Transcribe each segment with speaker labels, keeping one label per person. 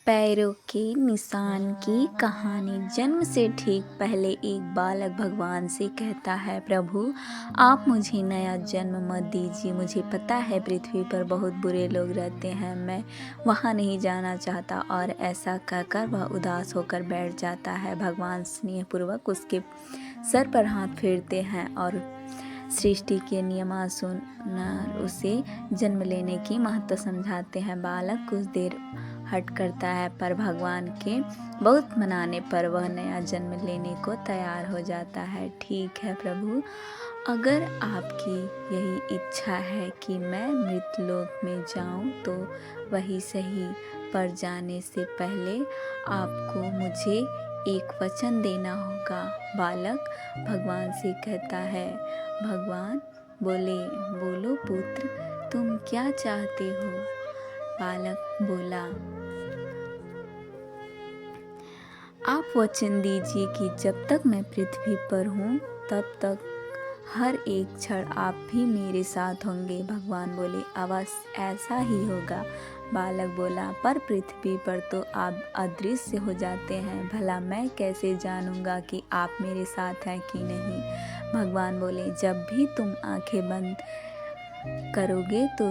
Speaker 1: पैरों के निशान की कहानी। जन्म से ठीक पहले एक बालक भगवान से कहता है, प्रभु आप मुझे नया जन्म मत दीजिए। मुझे पता है पृथ्वी पर बहुत बुरे लोग रहते हैं, मैं वहाँ नहीं जाना चाहता। और ऐसा कहकर वह उदास होकर बैठ जाता है। भगवान स्नेहपूर्वक उसके सर पर हाथ फेरते हैं और सृष्टि के नियमानुसार उसे जन्म लेने की महत्व समझाते हैं। बालक कुछ देर हट करता है, पर भगवान के बहुत मनाने पर वह नया जन्म लेने को तैयार हो जाता है। ठीक है प्रभु, अगर आपकी यही इच्छा है कि मैं मृतलोक में जाऊं तो वही सही, पर जाने से पहले आपको मुझे एक वचन देना होगा। बालक भगवान से कहता है। भगवान बोले, बोलो पुत्र, तुम क्या चाहते हो? बालक बोला, आप वचन दीजिए कि जब तक मैं पृथ्वी पर हूँ तब तक हर एक क्षण आप भी मेरे साथ होंगे। भगवान बोले, अवश्य ऐसा ही होगा। बालक बोला, पर पृथ्वी पर तो आप अदृश्य हो जाते हैं, भला मैं कैसे जानूंगा कि आप मेरे साथ हैं कि नहीं? भगवान बोले, जब भी तुम आंखें बंद करोगे तो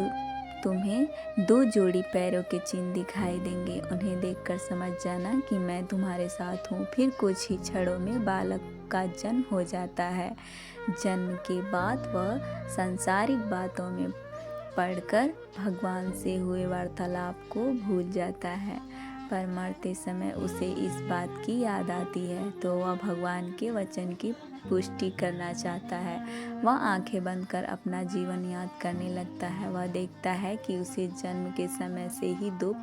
Speaker 1: तुम्हें 2 जोड़ी पैरों के चिन्ह दिखाई देंगे। उन्हें देखकर समझ जाना कि मैं तुम्हारे साथ हूँ। फिर कुछ ही क्षणों में बालक का जन्म हो जाता है। जन्म के बाद वह सांसारिक बातों में पढ़कर भगवान से हुए वार्तालाप को भूल जाता है, पर मरते समय उसे इस बात की याद आती है तो वह भगवान के वचन की पुष्टि करना चाहता है। वह आंखें बंद कर अपना जीवन याद करने लगता है। वह देखता है कि उसे जन्म के समय से ही 2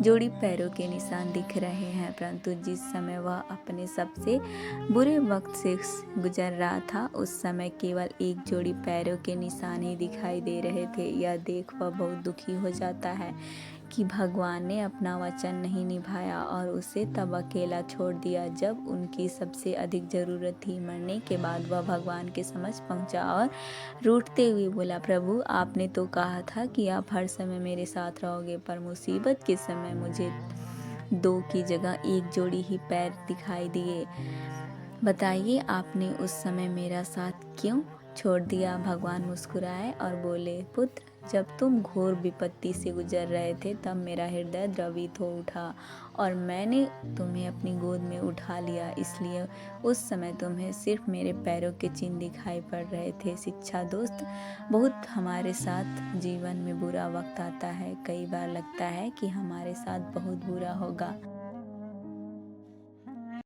Speaker 1: जोड़ी पैरों के निशान दिख रहे हैं, परंतु जिस समय वह अपने सबसे बुरे वक्त से गुजर रहा था उस समय केवल 1 जोड़ी पैरों के निशान ही दिखाई दे रहे थे। यह देख वह बहुत दुखी हो जाता है कि भगवान ने अपना वचन नहीं निभाया और उसे तब अकेला छोड़ दिया जब उनकी सबसे अधिक ज़रूरत थी। मरने के बाद वह भगवान के समक्ष पहुंचा और रूठते हुए बोला, प्रभु आपने तो कहा था कि आप हर समय मेरे साथ रहोगे, पर मुसीबत के समय मुझे 2 की जगह 1 जोड़ी ही पैर दिखाई दिए। बताइए आपने उस समय मेरा साथ क्यों छोड़ दिया? भगवान मुस्कुराए और बोले, पुत्र जब तुम घोर विपत्ति से गुजर रहे थे तब मेरा हृदय द्रवित हो उठा और मैंने तुम्हें अपनी गोद में उठा लिया, इसलिए उस समय तुम्हें सिर्फ मेरे पैरों के चिन्ह दिखाई पड़ रहे थे। शिक्षा दोस्त, बहुत हमारे साथ जीवन में बुरा वक्त आता है। कई बार लगता है कि हमारे साथ बहुत बुरा होगा,